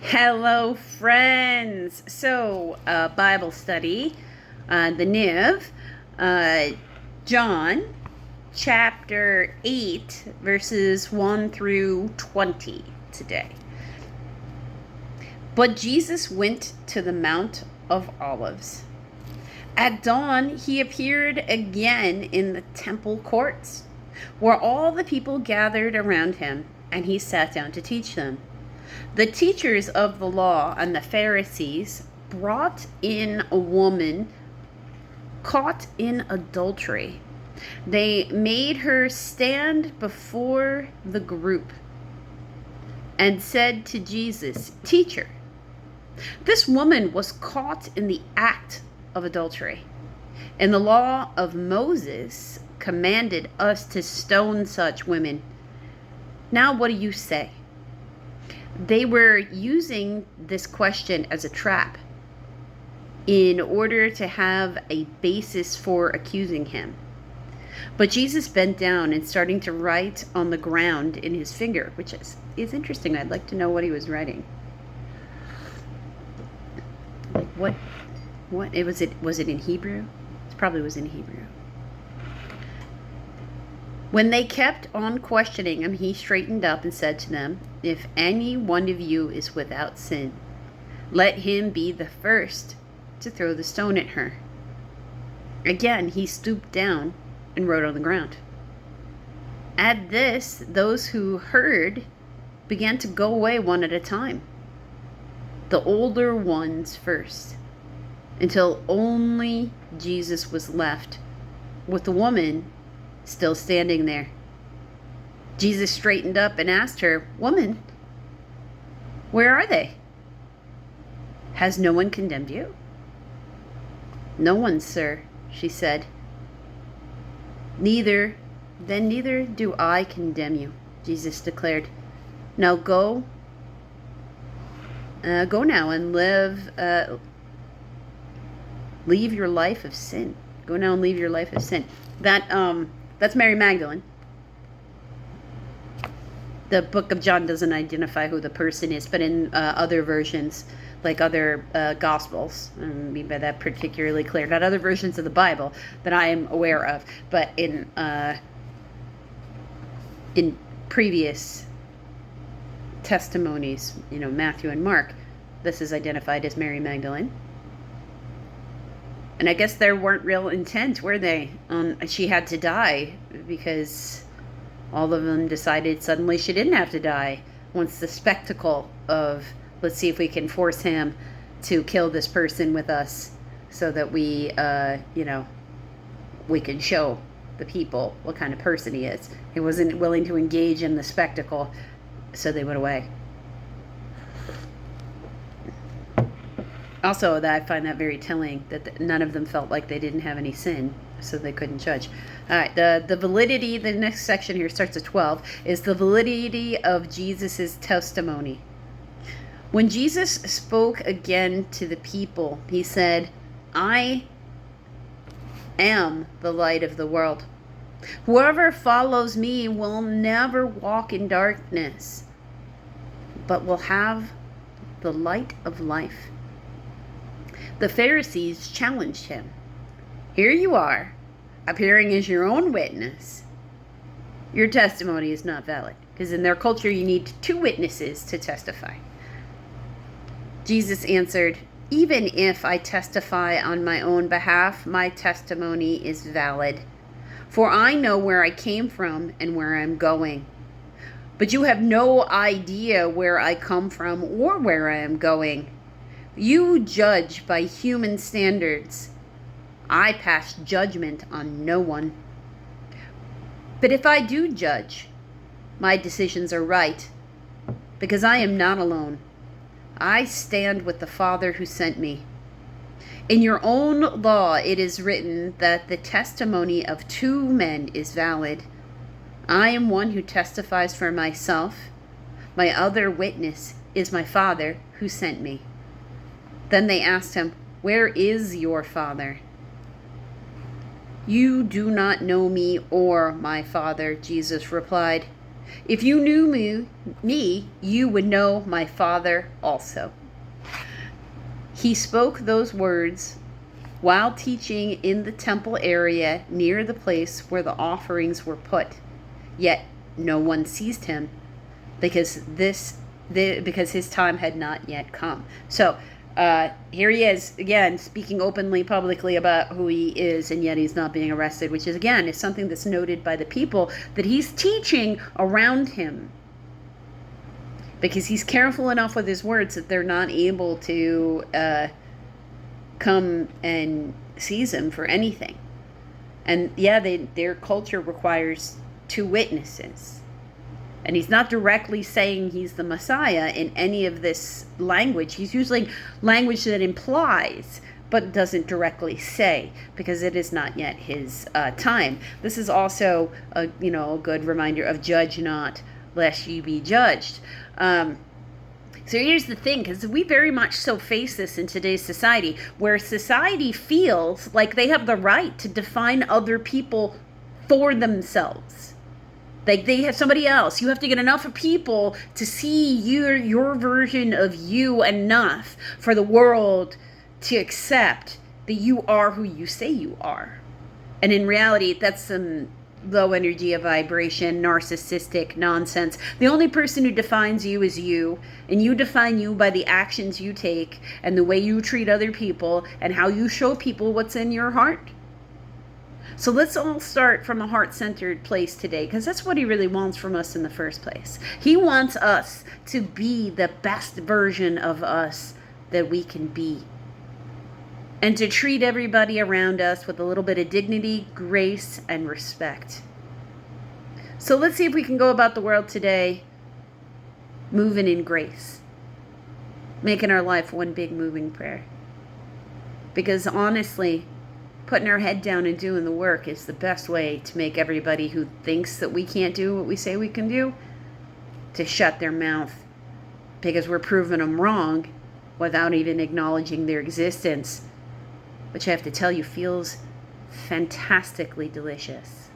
Hello, friends. So, Bible study, the NIV, John, chapter 8, verses 1 through 20 today. But Jesus went to the Mount of Olives. At dawn, he appeared again in the temple courts, where all the people gathered around him, and he sat down to teach them. The teachers of the law and the Pharisees brought in a woman caught in adultery. They made her stand before the group and said to Jesus, "Teacher, this woman was caught in the act of adultery. And the law of Moses commanded us to stone such women. Now what do you say?" They were using this question as a trap in order to have a basis for accusing him. But Jesus bent down and starting to write on the ground in his finger, which is interesting. I'd like to know what he was writing. Like what was it in Hebrew? It probably was in Hebrew. When they kept on questioning him, he straightened up and said to them, "If any one of you is without sin, let him be the first to throw the stone at her." Again, he stooped down and wrote on the ground. At this, those who heard began to go away one at a time, the older ones first, until only Jesus was left, with the woman still standing there. Jesus straightened up and asked her, "Woman, where are they? Has no one condemned you?" "No one, sir," she said. Neither do I condemn you," Jesus declared. "Now go now and leave your life of sin. Go now and leave your life of sin." That's Mary Magdalene. The book of John doesn't identify who the person is, but in other versions, like other Gospels, I don't mean by that particularly clear, not other versions of the Bible that I am aware of, but in previous testimonies, Matthew and Mark, this is identified as Mary Magdalene. And I guess there weren't real intent, were they? She had to die because all of them decided suddenly she didn't have to die once the spectacle of, let's see if we can force him to kill this person with us so that we can show the people what kind of person he is. He wasn't willing to engage in the spectacle, so they went away. Also, that I find that very telling, that none of them felt like they didn't have any sin, so they couldn't judge. All right, the validity, the next section here starts at 12, is the validity of Jesus' testimony. When Jesus spoke again to the people, he said, "I am the light of the world. Whoever follows me will never walk in darkness, but will have the light of life." The Pharisees challenged him. "Here you are, appearing as your own witness. Your testimony is not valid." Because in their culture, you need 2 witnesses to testify. Jesus answered, "Even if I testify on my own behalf, my testimony is valid. For I know where I came from and where I'm going. But you have no idea where I come from or where I am going. You judge by human standards. I pass judgment on no one. But if I do judge, my decisions are right, because I am not alone. I stand with the Father who sent me. In your own law it is written that the testimony of 2 men is valid. I am one who testifies for myself. My other witness is my Father who sent me." Then they asked him, "Where is your Father?" "You do not know me or my Father," Jesus replied. If you knew me, you would know my Father also. He spoke those words while teaching in the temple area near the place where the offerings were put. Yet no one seized him because his time had not yet come. So here he is again speaking openly, publicly about who he is, and yet he's not being arrested, which is something that's noted by the people, that he's teaching around him, because he's careful enough with his words that they're not able to come and seize him for anything. And their culture requires 2 witnesses. And he's not directly saying he's the Messiah in any of this language. He's using language that implies, but doesn't directly say, because it is not yet his time. This is also a good reminder of judge not, lest ye be judged. So here's the thing, because we very much so face this in today's society, where society feels like they have the right to define other people for themselves. Like they have somebody else. You have to get enough people to see your version of you enough for the world to accept that you are who you say you are. And in reality, that's some low energy of vibration, narcissistic nonsense. The only person who defines you is you, and you define you by the actions you take and the way you treat other people and how you show people what's in your heart. So let's all start from a heart-centered place today, because that's what he really wants from us in the first place. He wants us to be the best version of us that we can be, and to treat everybody around us with a little bit of dignity, grace, and respect. So let's see if we can go about the world today moving in grace, making our life one big moving prayer. Because honestly, putting our head down and doing the work is the best way to make everybody who thinks that we can't do what we say we can do to shut their mouth, because we're proving them wrong without even acknowledging their existence, which I have to tell you feels fantastically delicious.